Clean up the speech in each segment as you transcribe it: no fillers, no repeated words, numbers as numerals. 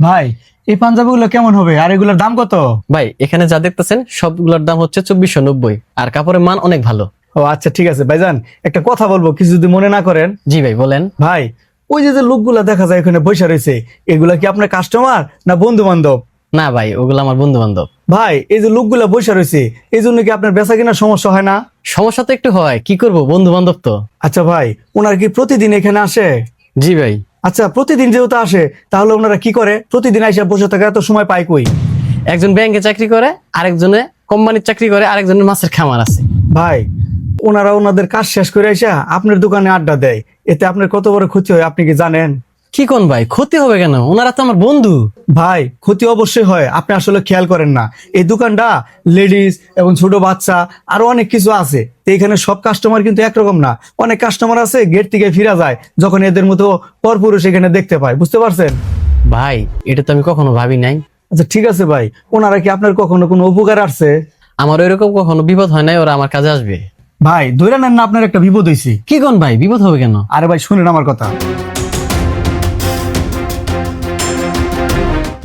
ভাই এই পাঞ্জাবিগুলো কেমন হবে আর এগুলোর দাম কত? ভাই এখানে যা দেখতেছেন সবগুলোর দাম হচ্ছে 2490 আর কাপড়ের মান অনেক ভালো। ও আচ্ছা ঠিক আছে ভাইজান, একটা কথা বলবো, কিছু যদি মনে না করেন। জি ভাই বলেন। ভাই ওই যে লোকগুলা দেখা যায় এখানে বসে রয়েছে, এগুলা কি আপনার কাস্টমার না বন্ধু বান্ধব? না ভাই ওগুলো আমার বন্ধু বান্ধব। ভাই এই যে লোকগুলা বসে রয়েছে এই জন্য কি আপনার বেচা কিনা সমস্যা হয় না? সমস্যা তো একটু হয়, কি করব, বন্ধু বান্ধব তো। আচ্ছা ভাই, ওনার কি প্রতিদিন এখানে আসে? জি ভাই। আচ্ছা প্রতিদিন যেহেতু আসে তাহলে ওনারা কি করে প্রতিদিন আইসা বসে থাকা এত সময় পায় কই? একজন ব্যাংকে চাকরি করে, আরেকজনে কোম্পানির চাকরি করে, আরেকজনের মাছের খামার আছে। ভাই ওনারা ওনাদের কাজ শেষ করে আইসা আপনার দোকানে আড্ডা দেয়, এতে আপনার কত বড় ক্ষতি হয় আপনি কি জানেন? কি কোন ভাই, ক্ষতি হবে কেন? ওনারা তো আমার বন্ধু। ভাই ক্ষতি অবশ্যই হয়, আপনি আসলে খেয়াল করেন না। এই দোকানটা লেডিস এবং ছোট বাচ্চা আরো অনেক কিছু আছে, তো এখানে সব কাস্টমার কিন্তু একরকম না। অনেক কাস্টমার আছে গেট থেকে ফিরা যায় যখন এদের মতো পরপুরুষ এখানে দেখতে পায়, বুঝতে পারছেন? ভাই এটা তো আমি কখনো ভাবি নাই। আচ্ছা ঠিক আছে ভাই, ওনারা কি আপনার কখনো কোনো উপকার আসছে? আমার ওইরকম কখনো বিপদ হয় নাই, ওরা আমার কাজে আসবে। ভাই ধরে নেন না আপনার একটা বিপদ হয়েছে। কি কোন ভাই, বিপদ হবে কেন? আরে ভাই শুনেন আমার কথা।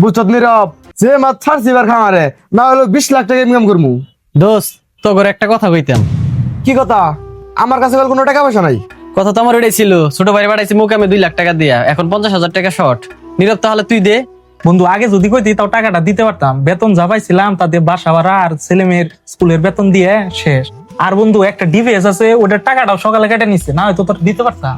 বুঝছত নীরব, যে মাছ ছাড়ছি এবার খামারে না হলো 20 লাখ টাকা ইনকাম করবো। দোস্ত তো করে একটা কথা কইতাম। কি কথা? আমার কাছে কোনো টাকা পয়সা নাই। কথা তো আমার ওটাই ছিল, ছোট ভাই বাড়াইছি মুখে আমি 2 লাখ টাকা দিয়া, এখন 50,000 টাকা শর্ট। নীরব তাহলে তুই দে। বন্ধু আগে যদি কইতি তাও টাকাটা দিতে পারতাম, বেতন যা পাইছিলাম তাতে বাসা ভাড়া আর ছেলে মেয়ের স্কুলের বেতন দিয়ে শেষ। আর বন্ধু একটা ডিভিএস আছে, ওটার টাকাটাও সকালে কেটে নিচ্ছে, না হয়তো তোর দিতে পারতাম।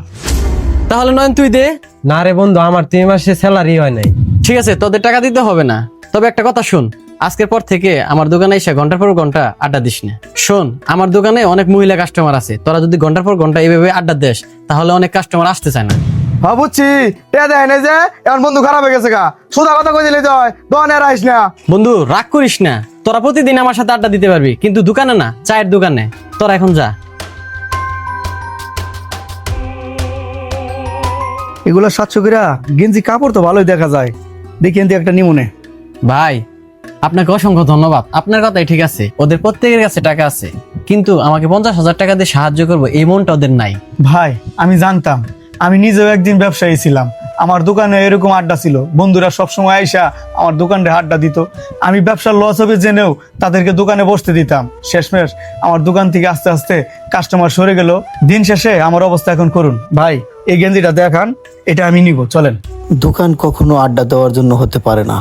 তাহলে নয়ন তুই দে। না রে বন্ধু, আমার 3 মাসে স্যালারি হয় নাই। ঠিক আছে তোদের টাকা দিতে হবে না, তবে একটা কথা শুন, আজকের পর থেকে আমার দোকানে এসে ঘন্টার পর ঘন্টা আড্ডা দিস না। শোন, আমার দোকানে অনেক মহিলা কাস্টমার আছে, তোরা যদি ঘন্টার পর ঘন্টা এইভাবে আড্ডা দেস তাহলে অনেক কাস্টমার আসতে চায় না। হ্যাঁ বুঝছি, এ দেয় না যে এখন বন্ধু খারাপ হয়ে গেছে গা, সোজা কথা কই দিলে জয় দোকানে আর আইস না। বন্ধু রাগ করিস না, তোরা প্রতিদিন আমার সাথে আড্ডা দিতে পারবি, কিন্তু দোকানে না, চায়ের দোকানে। তোরা এখন যা। এগুলো 700 করে গেঞ্জি কাপড় তো ভালোই দেখা যায়, দেখি এনতে একটা নিমুনে। ভাই আপনাকে অসংখ্য ধন্যবাদ, আপনার কথাই ঠিক আছে, ওদের প্রত্যেকের কাছে টাকা আছে, কিন্তু আমাকে 50,000 টাকা দিয়ে সাহায্য করবো এই মনটা ওদের নাই। ভাই আমি জানতাম, আমি নিজেও একদিন ব্যবসায়ী ছিলাম, আমার দোকানে এরকম আড্ডা ছিল, বন্ধুরা সবসময় আইসা আমার দোকানে আড্ডা দিত। আমি ব্যবসার লস হবে জেনেও তাদেরকে দোকানে বসতে দিতাম। শেষমেশ আমার দোকান থেকে আস্তে আস্তে কাস্টমার সরে গেল, দিন শেষে আমার অবস্থা এখন করুন। ভাই এই গেঞ্জিটা দেখান, এটা আমি নিব, চলেন। দোকান কখনো আড্ডা দেওয়ার জন্য হতে পারে না।